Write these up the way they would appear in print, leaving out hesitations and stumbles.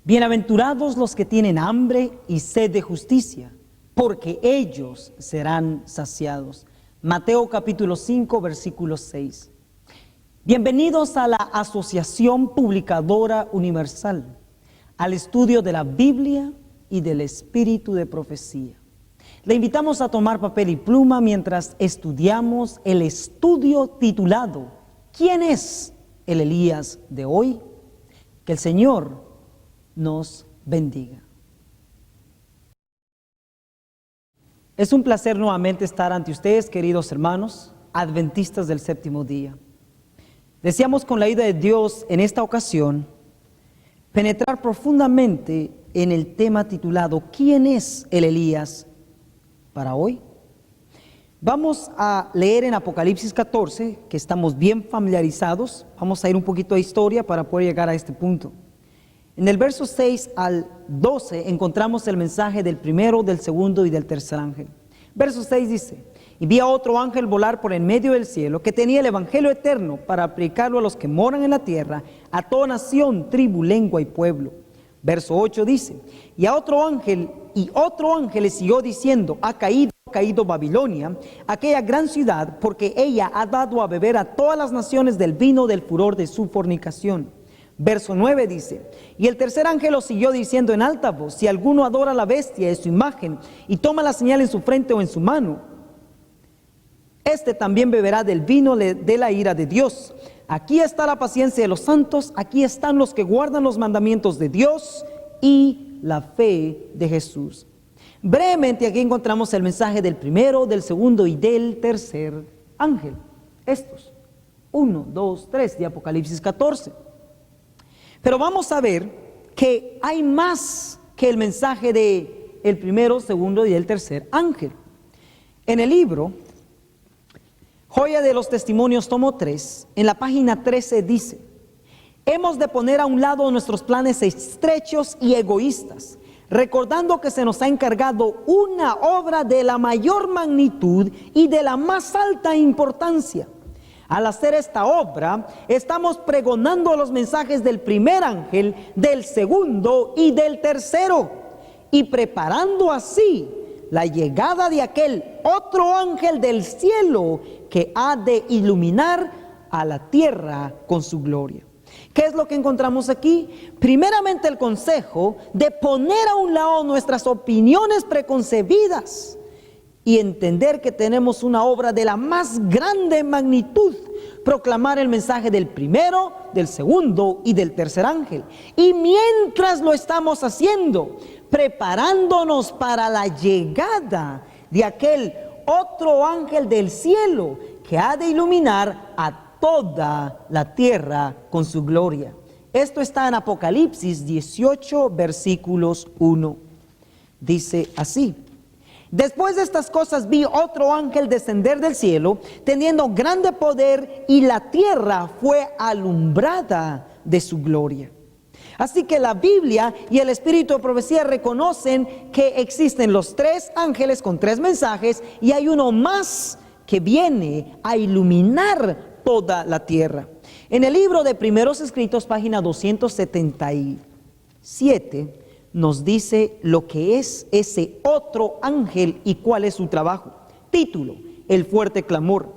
Bienaventurados los que tienen hambre y sed de justicia, porque ellos serán saciados. Mateo capítulo 5, versículo 6. Bienvenidos a la Asociación Publicadora Universal, al estudio de la Biblia y del Espíritu de Profecía. Le invitamos a tomar papel y pluma mientras estudiamos el estudio titulado ¿Quién es el Elías de hoy? Que el Señor nos bendiga. Es un placer nuevamente estar ante ustedes, queridos hermanos, adventistas del séptimo día. Deseamos con la ayuda de Dios en esta ocasión penetrar profundamente en el tema titulado ¿Quién es el Elías para hoy? Vamos a leer en Apocalipsis 14, que estamos bien familiarizados. Vamos a ir un poquito a historia para poder llegar a este punto. En el verso 6 al 12 encontramos el mensaje del primero, del segundo y del tercer ángel. Verso 6 dice: y vi a otro ángel volar por en medio del cielo, que tenía el evangelio eterno para aplicarlo a los que moran en la tierra, a toda nación, tribu, lengua y pueblo. Verso 8 dice: y otro ángel le siguió diciendo: ha caído Babilonia, aquella gran ciudad, porque ella ha dado a beber a todas las naciones del vino del furor de su fornicación. Verso 9 dice: y el tercer ángel lo siguió diciendo en alta voz: si alguno adora a la bestia de su imagen y toma la señal en su frente o en su mano, este también beberá del vino de la ira de Dios. Aquí está la paciencia de los santos, aquí están los que guardan los mandamientos de Dios y la fe de Jesús. Brevemente aquí encontramos el mensaje del primero, del segundo y del tercer ángel. Estos, 1, 2, 3 de Apocalipsis 14. Pero vamos a ver que hay más que el mensaje del primero, segundo y del tercer ángel. En el libro Joya de los Testimonios, tomo 3, en la página 13 dice: hemos de poner a un lado nuestros planes estrechos y egoístas, recordando que se nos ha encargado una obra de la mayor magnitud y de la más alta importancia. Al hacer esta obra, estamos pregonando los mensajes del primer ángel, del segundo y del tercero, y preparando así la llegada de aquel otro ángel del cielo que ha de iluminar a la tierra con su gloria. ¿Qué es lo que encontramos aquí? Primeramente el consejo de poner a un lado nuestras opiniones preconcebidas y entender que tenemos una obra de la más grande magnitud, proclamar el mensaje del primero, del segundo y del tercer ángel. Y mientras lo estamos haciendo, preparándonos para la llegada de aquel otro ángel del cielo que ha de iluminar a toda la tierra con su gloria. Esto está en Apocalipsis 18, versículos 1. Dice así: después de estas cosas vi otro ángel descender del cielo, teniendo grande poder, y la tierra fue alumbrada de su gloria. Así que la Biblia y el Espíritu de Profecía reconocen que existen los tres ángeles con tres mensajes, y hay uno más que viene a iluminar toda la tierra. En el libro de Primeros Escritos, página 277, nos dice lo que es ese otro ángel y cuál es su trabajo. Título: el fuerte clamor.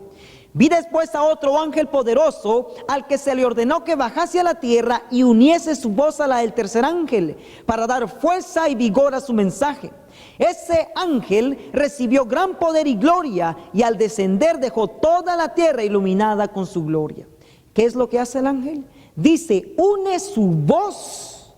Vi después a otro ángel poderoso, al que se le ordenó que bajase a la tierra y uniese su voz a la del tercer ángel, para dar fuerza y vigor a su mensaje. Ese ángel recibió gran poder y gloria, y al descender dejó toda la tierra iluminada con su gloria. ¿Qué es lo que hace el ángel? Dice, une su voz.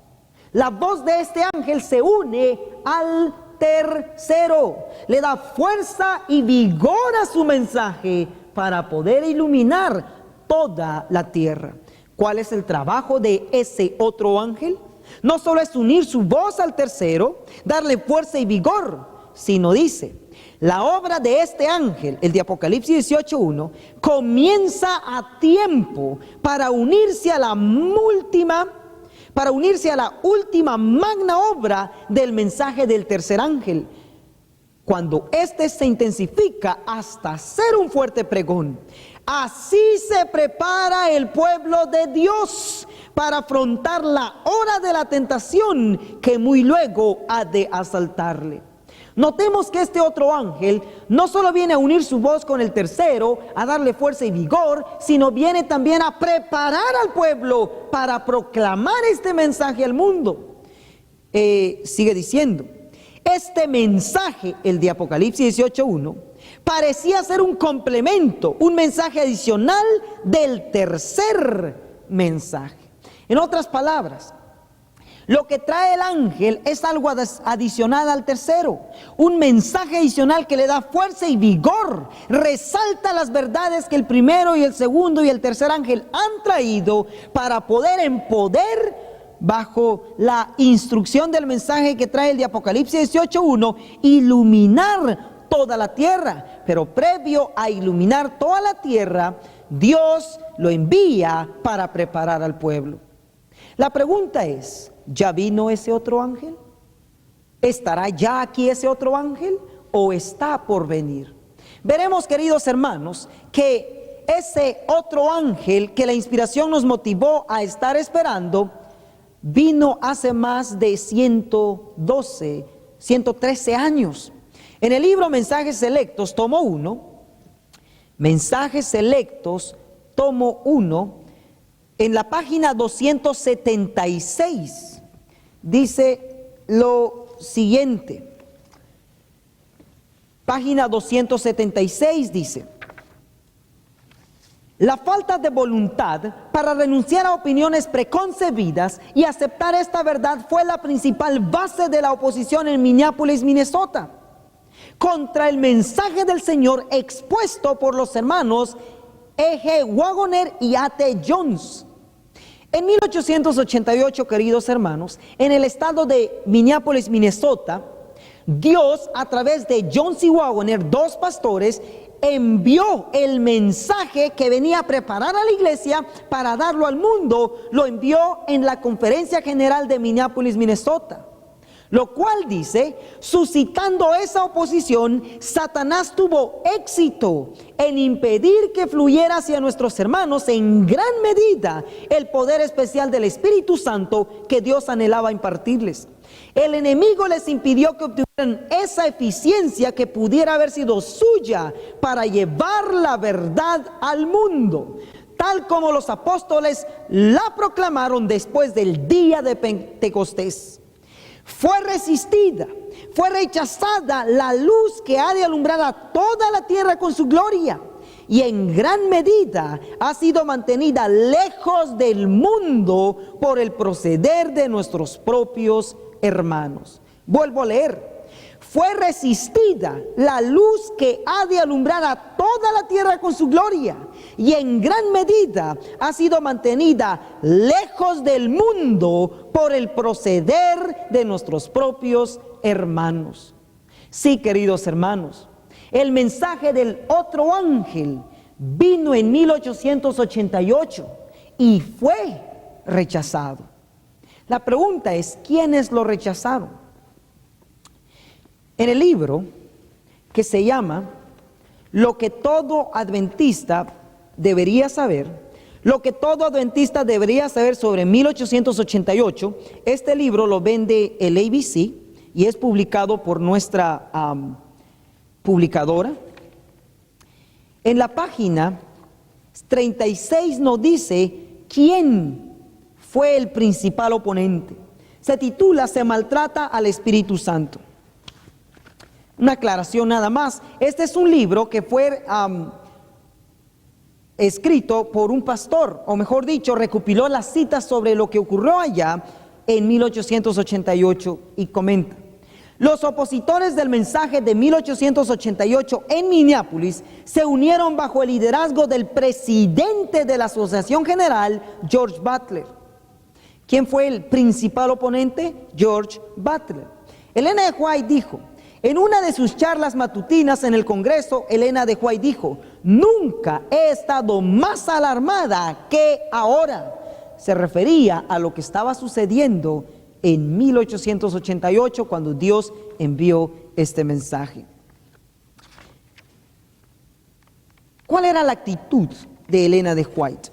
La voz de este ángel se une al tercero, le da fuerza y vigor a su mensaje para poder iluminar toda la tierra. ¿Cuál es el trabajo de ese otro ángel? No solo es unir su voz al tercero, darle fuerza y vigor, sino dice, la obra de este ángel, el de Apocalipsis 18:1, comienza a tiempo para unirse a la última magna obra del mensaje del tercer ángel, cuando éste se intensifica hasta ser un fuerte pregón. Así se prepara el pueblo de Dios para afrontar la hora de la tentación que muy luego ha de asaltarle. Notemos que este otro ángel no solo viene a unir su voz con el tercero, a darle fuerza y vigor, sino viene también a preparar al pueblo para proclamar este mensaje al mundo. Sigue diciendo, este mensaje, el de Apocalipsis 18:1, parecía ser un complemento, un mensaje adicional del tercer mensaje. En otras palabras, lo que trae el ángel es algo adicional al tercero, un mensaje adicional que le da fuerza y vigor, resalta las verdades que el primero y el segundo y el tercer ángel han traído para poder en poder, bajo la instrucción del mensaje que trae el de Apocalipsis 18:1, iluminar toda la tierra. Pero previo a iluminar toda la tierra, Dios lo envía para preparar al pueblo. La pregunta es, ¿ya vino ese otro ángel? ¿Estará ya aquí ese otro ángel o está por venir? Veremos, queridos hermanos, que ese otro ángel que la inspiración nos motivó a estar esperando, vino hace más de 113 años. En el libro Mensajes Selectos, tomo 1, Mensajes Selectos, tomo 1, en la página 276, dice lo siguiente. Página 276 dice: la falta de voluntad para renunciar a opiniones preconcebidas y aceptar esta verdad fue la principal base de la oposición en Minneapolis, Minnesota, contra el mensaje del Señor expuesto por los hermanos E.G. Waggoner y A.T. Jones. En 1888, queridos hermanos, en el estado de Minneapolis, Minnesota, Dios, a través de Jones y Waggoner, dos pastores, envió el mensaje que venía a preparar a la iglesia para darlo al mundo. Lo envió en la Conferencia General de Minneapolis, Minnesota. Lo cual dice, suscitando esa oposición, Satanás tuvo éxito en impedir que fluyera hacia nuestros hermanos en gran medida el poder especial del Espíritu Santo que Dios anhelaba impartirles. El enemigo les impidió que obtuvieran esa eficiencia que pudiera haber sido suya para llevar la verdad al mundo, tal como los apóstoles la proclamaron después del día de Pentecostés. Fue resistida, fue rechazada la luz que ha de alumbrar a toda la tierra con su gloria, y en gran medida ha sido mantenida lejos del mundo por el proceder de nuestros propios hermanos. Vuelvo a leer. Fue resistida la luz que ha de alumbrar a toda la tierra con su gloria, y en gran medida ha sido mantenida lejos del mundo por el proceder de nuestros propios hermanos. Sí, queridos hermanos, el mensaje del otro ángel vino en 1888 y fue rechazado. La pregunta es, ¿quiénes lo rechazaron? En el libro que se llama Lo que todo adventista debería saber, lo que todo adventista debería saber sobre 1888, este libro lo vende el ABC y es publicado por nuestra publicadora. En la página 36 nos dice quién fue el principal oponente. Se titula "Se maltrata al Espíritu Santo". Una aclaración nada más. Este es un libro que fue escrito por un pastor, o mejor dicho, recopiló las citas sobre lo que ocurrió allá en 1888 y comenta: los opositores del mensaje de 1888 en Minneapolis se unieron bajo el liderazgo del presidente de la Asociación General, George Butler. ¿Quién fue el principal oponente? George Butler. Elena de White dijo, en una de sus charlas matutinas en el Congreso, Elena de White dijo: nunca he estado más alarmada que ahora. Se refería a lo que estaba sucediendo en 1888 cuando Dios envió este mensaje. ¿Cuál era la actitud de Elena de White?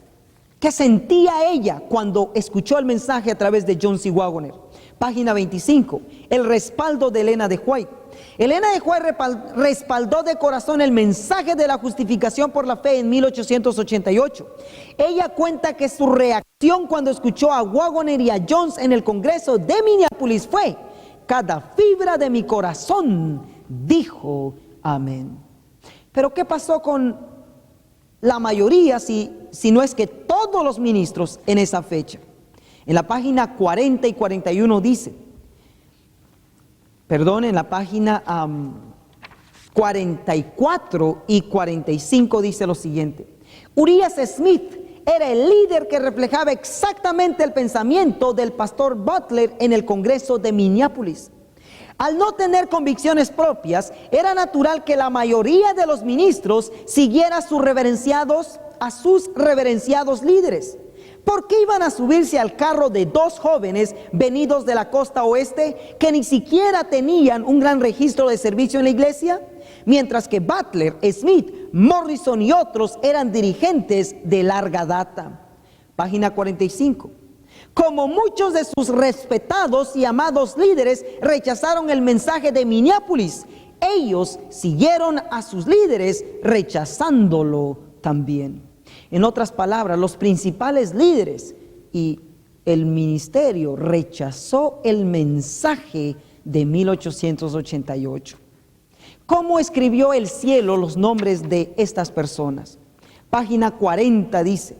¿Qué sentía ella cuando escuchó el mensaje a través de John C. Waggoner? Página 25, el respaldo de Elena de White. Elena de White respaldó de corazón el mensaje de la justificación por la fe en 1888. Ella cuenta que su reacción cuando escuchó a Waggoner y a Jones en el Congreso de Minneapolis fue: cada fibra de mi corazón dijo amén. Pero ¿qué pasó con la mayoría, si no es que todos los ministros en esa fecha? En la página 40 y 41 dice, en la página 44 y 45 dice lo siguiente: Urias Smith era el líder que reflejaba exactamente el pensamiento del pastor Butler en el Congreso de Minneapolis. Al no tener convicciones propias, era natural que la mayoría de los ministros siguiera a sus reverenciados líderes. ¿Por qué iban a subirse al carro de dos jóvenes venidos de la costa oeste que ni siquiera tenían un gran registro de servicio en la iglesia? Mientras que Butler, Smith, Morrison y otros eran dirigentes de larga data. Página 45. Como muchos de sus respetados y amados líderes rechazaron el mensaje de Minneapolis, ellos siguieron a sus líderes rechazándolo también. En otras palabras, los principales líderes y el ministerio rechazó el mensaje de 1888. ¿Cómo escribió el cielo los nombres de estas personas? Página 40 dice: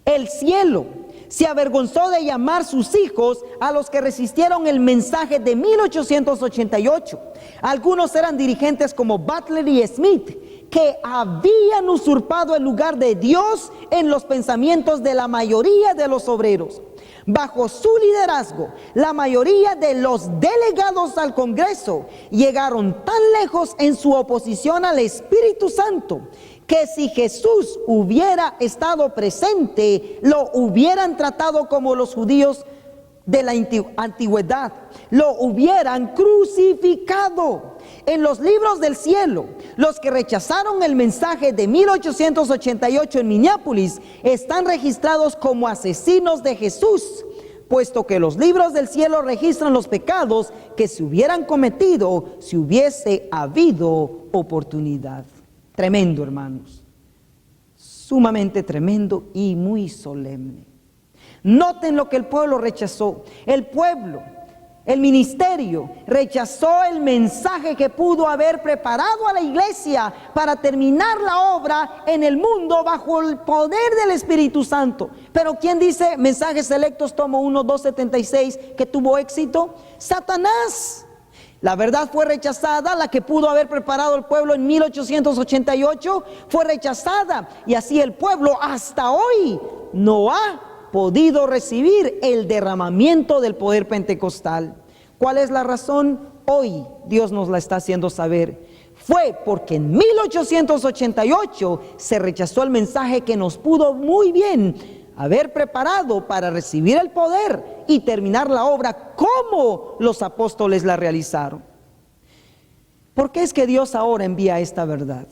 el cielo se avergonzó de llamar sus hijos a los que resistieron el mensaje de 1888. Algunos eran dirigentes como Butler y Smith, que habían usurpado el lugar de Dios en los pensamientos de la mayoría de los obreros. Bajo su liderazgo, la mayoría de los delegados al Congreso llegaron tan lejos en su oposición al Espíritu Santo que si Jesús hubiera estado presente, lo hubieran tratado como los judíos de la antigüedad, lo hubieran crucificado. En los libros del cielo, los que rechazaron el mensaje de 1888 en Minneapolis están registrados como asesinos de Jesús, puesto que los libros del cielo registran los pecados que se hubieran cometido si hubiese habido oportunidad. Tremendo, hermanos, sumamente tremendo y muy solemne. Noten lo que el pueblo rechazó. El pueblo, el ministerio, rechazó el mensaje que pudo haber preparado a la iglesia para terminar la obra en el mundo bajo el poder del Espíritu Santo. Pero ¿quién dice, Mensajes Selectos, tomo 1, 276, que tuvo éxito? Satanás. La verdad fue rechazada, la que pudo haber preparado el pueblo en 1888 fue rechazada, y así el pueblo hasta hoy no ha podido recibir el derramamiento del poder pentecostal. ¿Cuál es la razón? Hoy Dios nos la está haciendo saber. Fue porque en 1888 se rechazó el mensaje que nos pudo muy bien haber preparado para recibir el poder y terminar la obra como los apóstoles la realizaron. ¿Por qué es que Dios ahora envía esta verdad?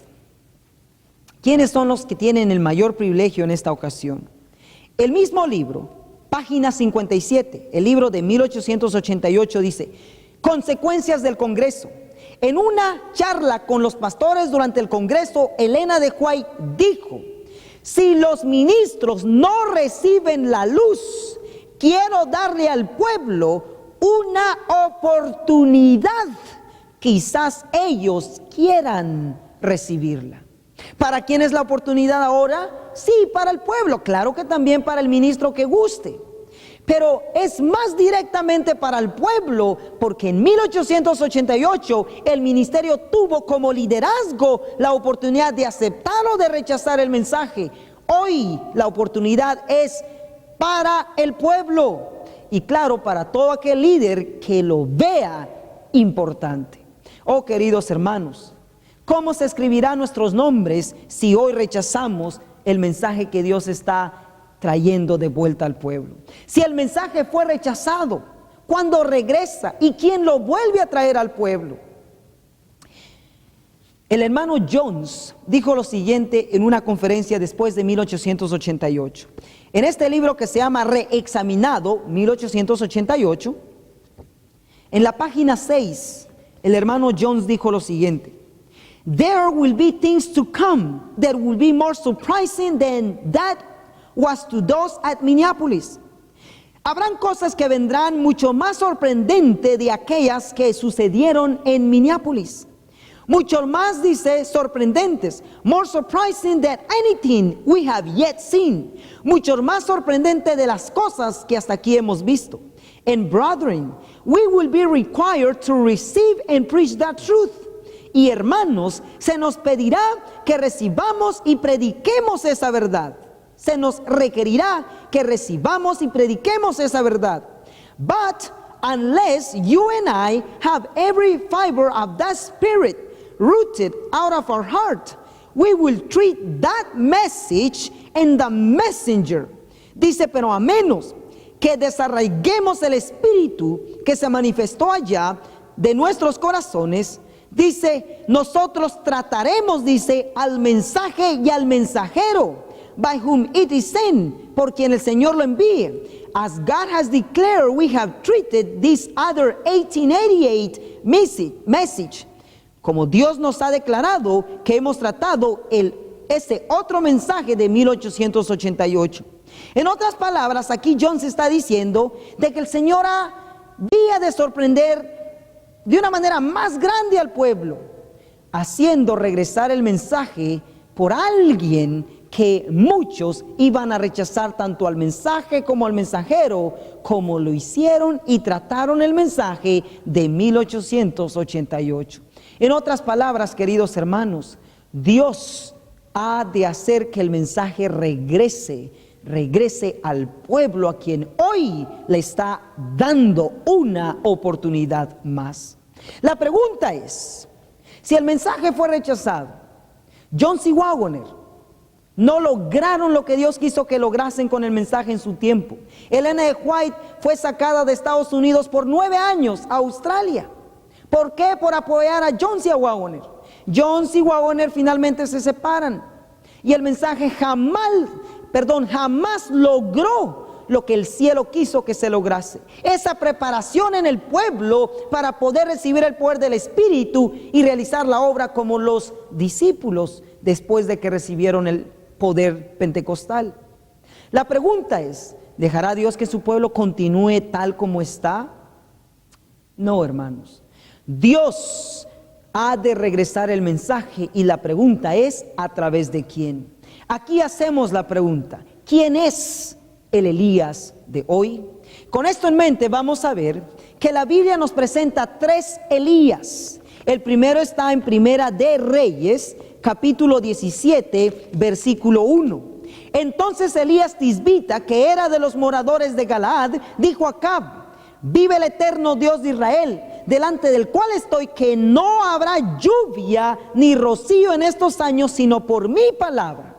¿Quiénes son los que tienen el mayor privilegio en esta ocasión? El mismo libro, página 57, el libro de 1888 dice: consecuencias del Congreso. En una charla con los pastores durante el Congreso, Elena de White dijo: si los ministros no reciben la luz, quiero darle al pueblo una oportunidad. Quizás ellos quieran recibirla. ¿Para quién es la oportunidad ahora? Sí, para el pueblo, claro que también para el ministro que guste. Pero es más directamente para el pueblo, porque en 1888 el ministerio tuvo como liderazgo la oportunidad de aceptar o de rechazar el mensaje. Hoy la oportunidad es para el pueblo y claro, para todo aquel líder que lo vea importante. Oh, queridos hermanos, ¿cómo se escribirán nuestros nombres si hoy rechazamos el mensaje que Dios está trayendo de vuelta al pueblo? Si el mensaje fue rechazado, ¿cuándo regresa? ¿Y quién lo vuelve a traer al pueblo? El hermano Jones dijo lo siguiente en una conferencia después de 1888. En este libro que se llama Reexaminado, 1888, en la página 6, el hermano Jones dijo lo siguiente: There will be things to come that will be more surprising than that was to those at Minneapolis. Habrán cosas que vendrán mucho más sorprendentes de aquellas que sucedieron en Minneapolis. Mucho más, dice, sorprendentes. More surprising than anything we have yet seen. Mucho más sorprendente de las cosas que hasta aquí hemos visto. And brethren, we will be required to receive and preach that truth. Y hermanos, se nos pedirá que recibamos y prediquemos esa verdad. Se nos requerirá que recibamos y prediquemos esa verdad. But unless you and I have every fiber of that spirit rooted out of our heart, we will treat that message and the messenger. Dice, pero a menos que desarraiguemos el espíritu que se manifestó allá de nuestros corazones, dice, nosotros trataremos, dice, al mensaje y al mensajero, by whom it is sent, por quien el Señor lo envíe. As God has declared, we have treated this other 1888 message. Como Dios nos ha declarado que hemos tratado ese otro mensaje de 1888. En otras palabras, aquí John se está diciendo de que el Señor había de sorprender de una manera más grande al pueblo, haciendo regresar el mensaje por alguien que muchos iban a rechazar tanto al mensaje como al mensajero, como lo hicieron y trataron el mensaje de 1888. En otras palabras, queridos hermanos, Dios ha de hacer que el mensaje regrese al pueblo a quien hoy le está dando una oportunidad más. La pregunta es, si el mensaje fue rechazado, John C. Waggoner no lograron lo que Dios quiso que lograsen con el mensaje en su tiempo. Ellen G. White fue sacada de Estados Unidos por 9 años a Australia. ¿Por qué? Por apoyar a John C. Waggoner. John C. Waggoner finalmente se separan y el mensaje jamás logró lo que el cielo quiso que se lograse. Esa preparación en el pueblo para poder recibir el poder del Espíritu y realizar la obra como los discípulos después de que recibieron el poder pentecostal. La pregunta es, ¿dejará Dios que su pueblo continúe tal como está? No, hermanos. Dios ha de regresar el mensaje y la pregunta es, ¿a través de quién? Aquí hacemos la pregunta, ¿quién es el Elías de hoy? Con esto en mente vamos a ver que la Biblia nos presenta 3 Elías. El primero está en Primera de Reyes, capítulo 17, versículo 1. Entonces Elías Tisbita, que era de los moradores de Galaad, dijo a Acab: vive el eterno Dios de Israel, delante del cual estoy, que no habrá lluvia ni rocío en estos años, sino por mi palabra.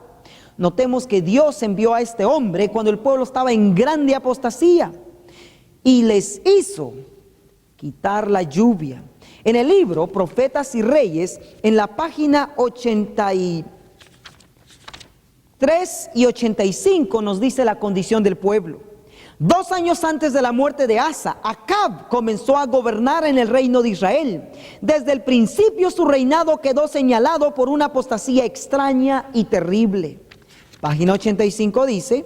Notemos que Dios envió a este hombre cuando el pueblo estaba en grande apostasía y les hizo quitar la lluvia. En el libro Profetas y Reyes, en la página 83 y 85 nos dice la condición del pueblo. 2 años antes de la muerte de Asa, Acab comenzó a gobernar en el reino de Israel. Desde el principio su reinado quedó señalado por una apostasía extraña y terrible. Página 85 dice: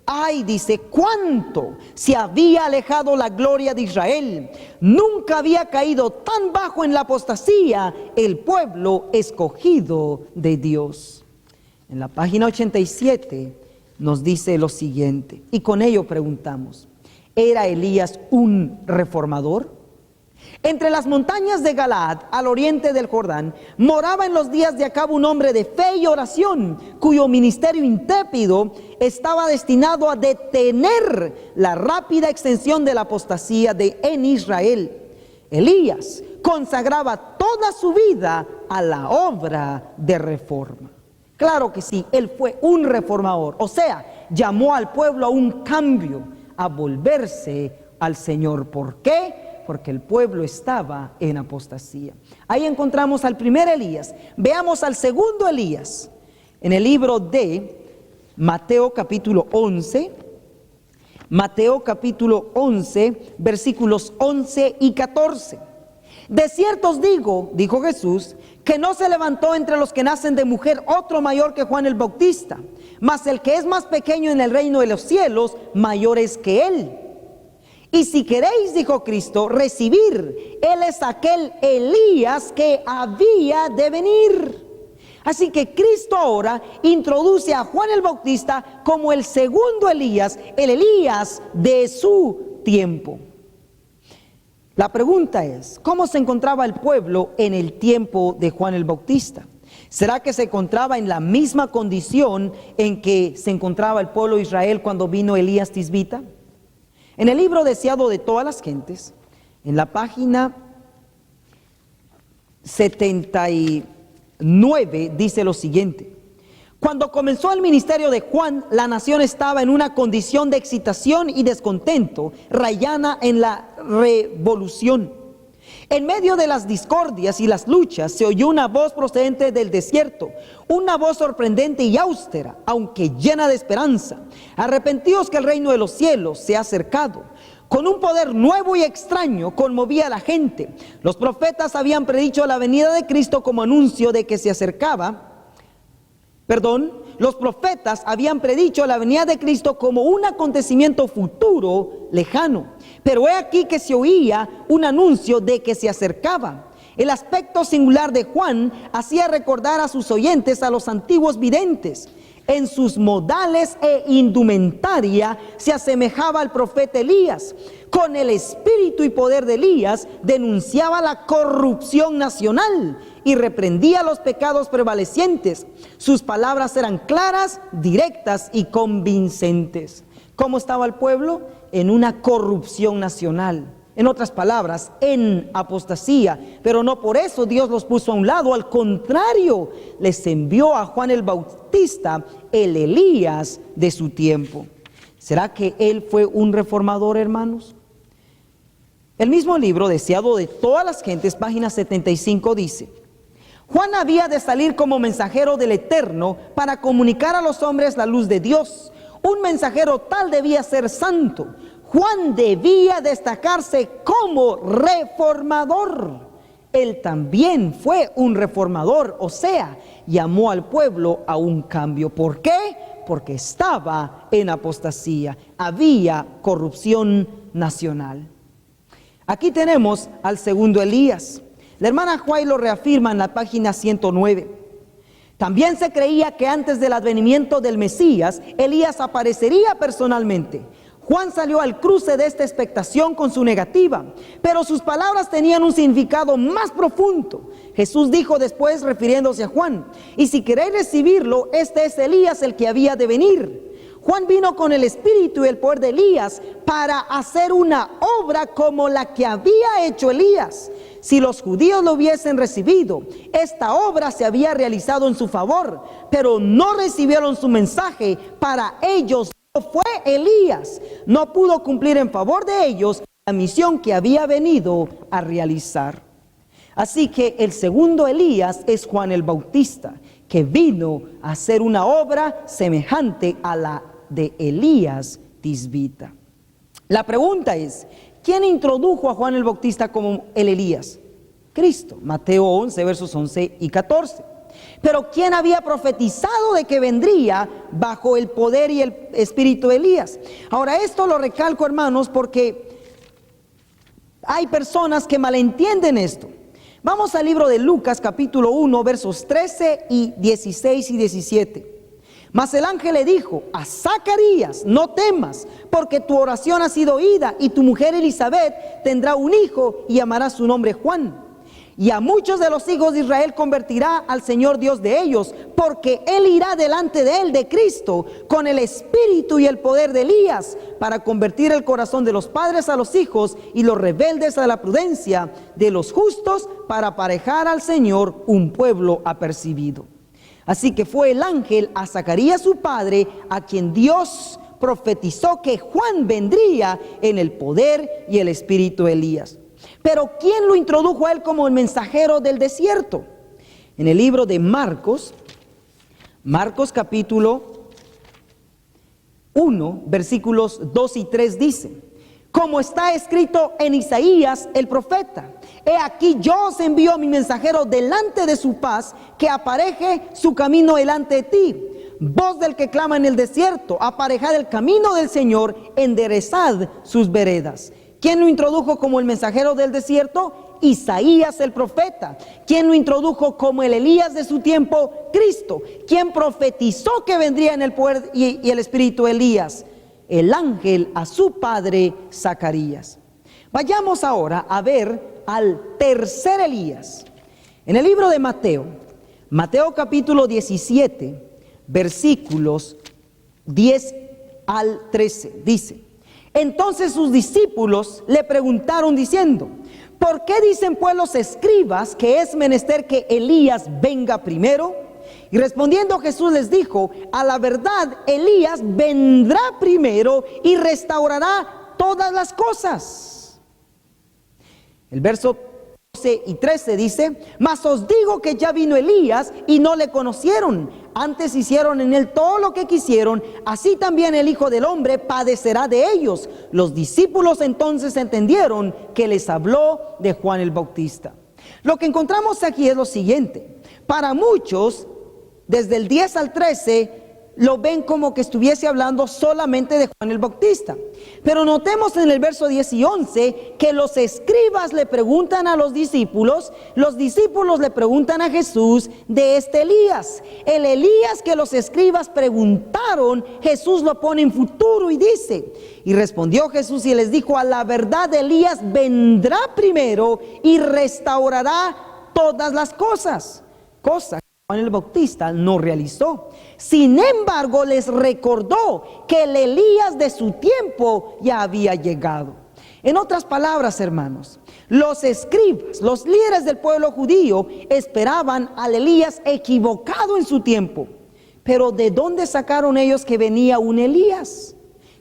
ay, dice, cuánto se había alejado la gloria de Israel. Nunca había caído tan bajo en la apostasía el pueblo escogido de Dios. En la página 87 nos dice lo siguiente, y con ello preguntamos: ¿era Elías un reformador? Entre las montañas de Galaad, al oriente del Jordán, moraba en los días de Acab un hombre de fe y oración, cuyo ministerio intrépido estaba destinado a detener la rápida extensión de la apostasía en Israel. Elías consagraba toda su vida a la obra de reforma. Claro que sí, él fue un reformador, o sea, llamó al pueblo a un cambio, a volverse al Señor. ¿Por qué? Porque el pueblo estaba en apostasía. Ahí encontramos al primer Elías. Veamos al segundo Elías. En el libro de Mateo capítulo 11. Mateo capítulo 11, versículos 11 y 14. De cierto os digo, dijo Jesús, que no se levantó entre los que nacen de mujer otro mayor que Juan el Bautista, mas el que es más pequeño en el reino de los cielos, mayor es que él. Y si queréis, dijo Cristo, recibir, él es aquel Elías que había de venir. Así que Cristo ahora introduce a Juan el Bautista como el segundo Elías, el Elías de su tiempo. La pregunta es, ¿cómo se encontraba el pueblo en el tiempo de Juan el Bautista? ¿Será que se encontraba en la misma condición en que se encontraba el pueblo de Israel cuando vino Elías Tisbita? En el libro Deseado de todas las gentes, en la página 79 dice lo siguiente: cuando comenzó el ministerio de Juan, la nación estaba en una condición de excitación y descontento, rayana en la revolución. En medio de las discordias y las luchas se oyó una voz procedente del desierto, una voz sorprendente y austera, aunque llena de esperanza: arrepentíos, que el reino de los cielos se ha acercado. Con un poder nuevo y extraño conmovía a la gente. Los profetas habían predicho la venida de Cristo como anuncio de que se acercaba. Los profetas habían predicho la venida de Cristo como un acontecimiento futuro lejano. Pero he aquí que se oía un anuncio de que se acercaba. El aspecto singular de Juan hacía recordar a sus oyentes a los antiguos videntes. En sus modales e indumentaria se asemejaba al profeta Elías. Con el espíritu y poder de Elías denunciaba la corrupción nacional y reprendía los pecados prevalecientes. Sus palabras eran claras, directas y convincentes. ¿Cómo estaba el pueblo? En una corrupción nacional. En otras palabras, en apostasía. Pero no por eso Dios los puso a un lado. Al contrario, les envió a Juan el Bautista, el Elías de su tiempo. ¿Será que él fue un reformador, hermanos? El mismo libro, Deseado de todas las gentes, página 75, dice: Juan había de salir como mensajero del Eterno para comunicar a los hombres la luz de Dios. Un mensajero tal debía ser santo. Juan debía destacarse como reformador. Él también fue un reformador, o sea, llamó al pueblo a un cambio. ¿Por qué? Porque estaba en apostasía, había corrupción nacional. Aquí tenemos al segundo Elías. La hermana White lo reafirma en la página 109. También se creía que antes del advenimiento del Mesías, Elías aparecería personalmente. Juan salió al cruce de esta expectación con su negativa, pero sus palabras tenían un significado más profundo. Jesús dijo después, refiriéndose a Juan: y si queréis recibirlo, este es Elías el que había de venir. Juan vino con el espíritu y el poder de Elías para hacer una obra como la que había hecho Elías. Si los judíos lo hubiesen recibido, esta obra se había realizado en su favor, pero no recibieron su mensaje. Para ellos no fue Elías, no pudo cumplir en favor de ellos la misión que había venido a realizar. Así que el segundo Elías es Juan el Bautista, que vino a hacer una obra semejante a la de Elías Tisbita. La pregunta es: ¿quién introdujo a Juan el Bautista como el Elías? Cristo. Mateo 11, versos 11 y 14. Pero ¿quién había profetizado de que vendría bajo el poder y el espíritu de Elías? Ahora, esto lo recalco, hermanos, porque hay personas que malentienden esto. Vamos al libro de Lucas, capítulo 1, versos 13 y 16 y 17. Mas el ángel le dijo a Zacarías: no temas, porque tu oración ha sido oída, y tu mujer Elizabeth tendrá un hijo y llamará su nombre Juan. Y a muchos de los hijos de Israel convertirá al Señor Dios de ellos, porque Él irá delante de él, de Cristo, con el espíritu y el poder de Elías, para convertir el corazón de los padres a los hijos y los rebeldes a la prudencia, de los justos para aparejar al Señor un pueblo apercibido. Así que fue el ángel a Zacarías su padre, a quien Dios profetizó que Juan vendría en el poder y el espíritu de Elías. Pero ¿quién lo introdujo a él como el mensajero del desierto? En el libro de Marcos capítulo 1, versículos 2 y 3 dice: como está escrito en Isaías el profeta: he aquí yo os envío a mi mensajero delante de su paz, que apareje su camino delante de ti. Voz del que clama en el desierto: aparejad el camino del Señor, enderezad sus veredas. ¿Quién lo introdujo como el mensajero del desierto? Isaías el profeta. ¿Quién lo introdujo como el Elías de su tiempo? Cristo. ¿Quién profetizó que vendría en el poder y el espíritu? Elías. El ángel a su padre Zacarías. Vayamos ahora a ver al tercer Elías. En el libro de Mateo, Mateo capítulo 17, versículos 10 al 13, dice: entonces sus discípulos le preguntaron diciendo: ¿por qué dicen pues los escribas que es menester que Elías venga primero? Y respondiendo Jesús les dijo: a la verdad, Elías vendrá primero y restaurará todas las cosas. El verso 12 y 13 dice: mas os digo que ya vino Elías y no le conocieron, antes hicieron en él todo lo que quisieron, así también el Hijo del Hombre padecerá de ellos. Los discípulos entonces entendieron que les habló de Juan el Bautista. Lo que encontramos aquí es lo siguiente: para muchos, desde el 10 al 13, lo ven como que estuviese hablando solamente de Juan el Bautista. Pero notemos en el verso 10 y 11 que los escribas le preguntan a los discípulos le preguntan a Jesús de este Elías. El Elías que los escribas preguntaron, Jesús lo pone en futuro y dice: y respondió Jesús y les dijo: a la verdad, Elías vendrá primero y restaurará todas las cosas. Cosas Juan el Bautista no realizó. Sin embargo, les recordó que el Elías de su tiempo ya había llegado. En otras palabras, hermanos, los escribas, los líderes del pueblo judío, esperaban al Elías equivocado en su tiempo. Pero ¿de dónde sacaron ellos que venía un Elías?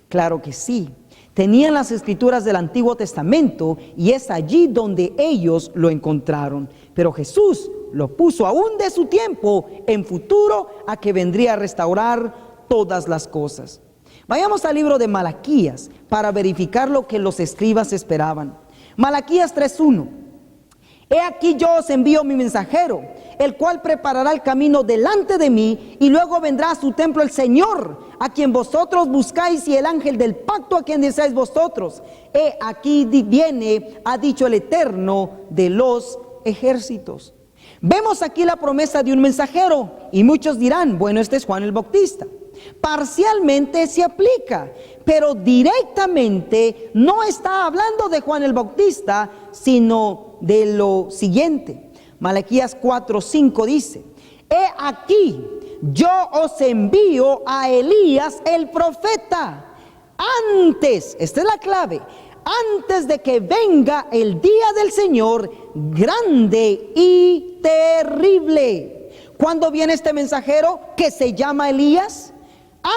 Claro que sí, tenían las escrituras del Antiguo Testamento y es allí donde ellos lo encontraron. Pero Jesús lo puso aún de su tiempo en futuro, a que vendría a restaurar todas las cosas. Vayamos al libro de Malaquías para verificar lo que los escribas esperaban. Malaquías 3:1: he aquí yo os envío mi mensajero, el cual preparará el camino delante de mí, y luego vendrá a su templo el Señor, a quien vosotros buscáis, y el ángel del pacto a quien deseáis vosotros. He aquí viene, ha dicho el Eterno de los ejércitos. Vemos aquí la promesa de un mensajero, y muchos dirán: bueno, este es Juan el Bautista. Parcialmente se aplica, pero directamente no está hablando de Juan el Bautista, sino de lo siguiente. Malaquías 4:5 dice: he aquí yo os envío a Elías el profeta, antes, esta es la clave, antes de que venga el día del Señor grande y terrible. ¿Cuándo viene este mensajero que se llama Elías?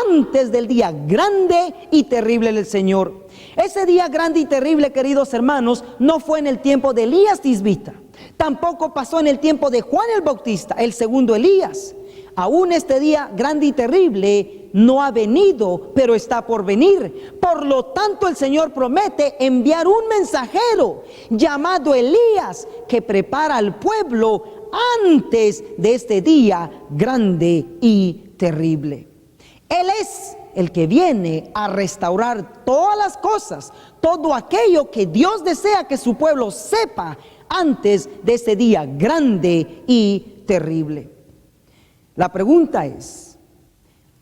Antes del día grande y terrible del Señor. Ese día grande y terrible, queridos hermanos, no fue en el tiempo de Elías Tisbita, tampoco pasó en el tiempo de Juan el Bautista, el segundo Elías. Aún este día grande y terrible no ha venido, pero está por venir. Por lo tanto, el Señor promete enviar un mensajero llamado Elías, que prepara al pueblo antes de este día grande y terrible. Él es el que viene a restaurar todas las cosas, todo aquello que Dios desea que su pueblo sepa antes de ese día grande y terrible. La pregunta es: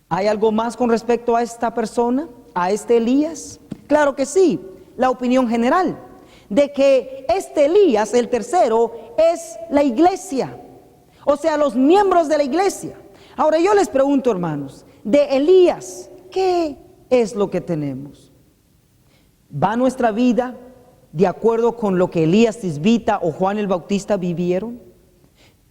¿hay algo más con respecto a esta persona, a este Elías? Claro que sí. La opinión general de que este Elías, el tercero, es la iglesia, o sea, los miembros de la iglesia. Ahora yo les pregunto, hermanos, de Elías, ¿qué es lo que tenemos? ¿Va nuestra vida de acuerdo con lo que Elías Tisbita o Juan el Bautista vivieron?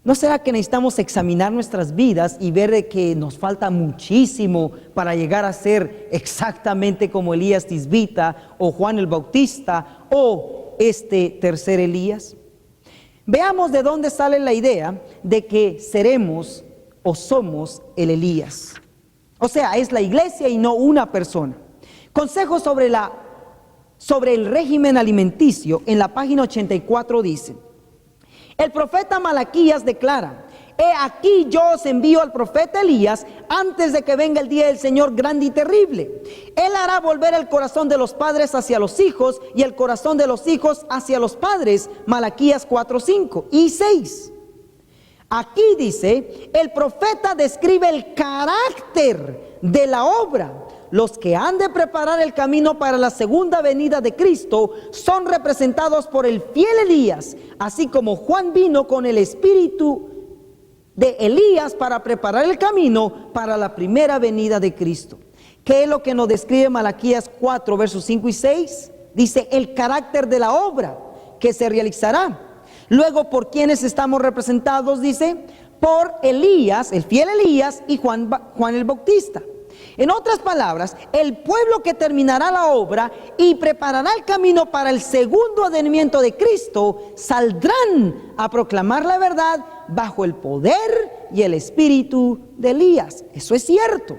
¿No será que necesitamos examinar nuestras vidas y ver de que nos falta muchísimo para llegar a ser exactamente como Elías Tisbita o Juan el Bautista o este tercer Elías? Veamos de dónde sale la idea de que seremos o somos el Elías. O sea, es la iglesia y no una persona. Consejo sobre el régimen alimenticio, en la página 84 dice: el profeta Malaquías declara: he aquí yo os envío al profeta Elías antes de que venga el día del Señor grande y terrible. Él hará volver el corazón de los padres hacia los hijos y el corazón de los hijos hacia los padres. Malaquías 4, 5 y 6. Aquí dice, el profeta describe el carácter de la obra. Los que han de preparar el camino para la segunda venida de Cristo son representados por el fiel Elías, así como Juan vino con el espíritu de Elías para preparar el camino para la primera venida de Cristo. ¿Qué es lo que nos describe Malaquías 4, versos 5 y 6? Dice el carácter de la obra que se realizará. Luego, ¿por quiénes estamos representados? Dice, por Elías, el fiel Elías, y Juan el Bautista. En otras palabras, el pueblo que terminará la obra y preparará el camino para el segundo advenimiento de Cristo, saldrán a proclamar la verdad bajo el poder y el espíritu de Elías. Eso es cierto.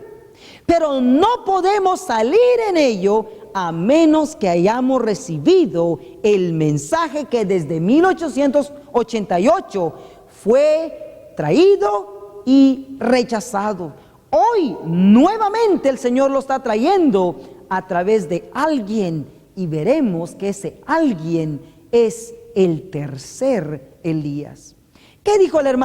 Pero no podemos salir en ello a menos que hayamos recibido el mensaje que desde 1888 fue traído y rechazado. Hoy nuevamente el Señor lo está trayendo a través de alguien, y veremos que ese alguien es el tercer Elías. ¿Qué dijo el hermano?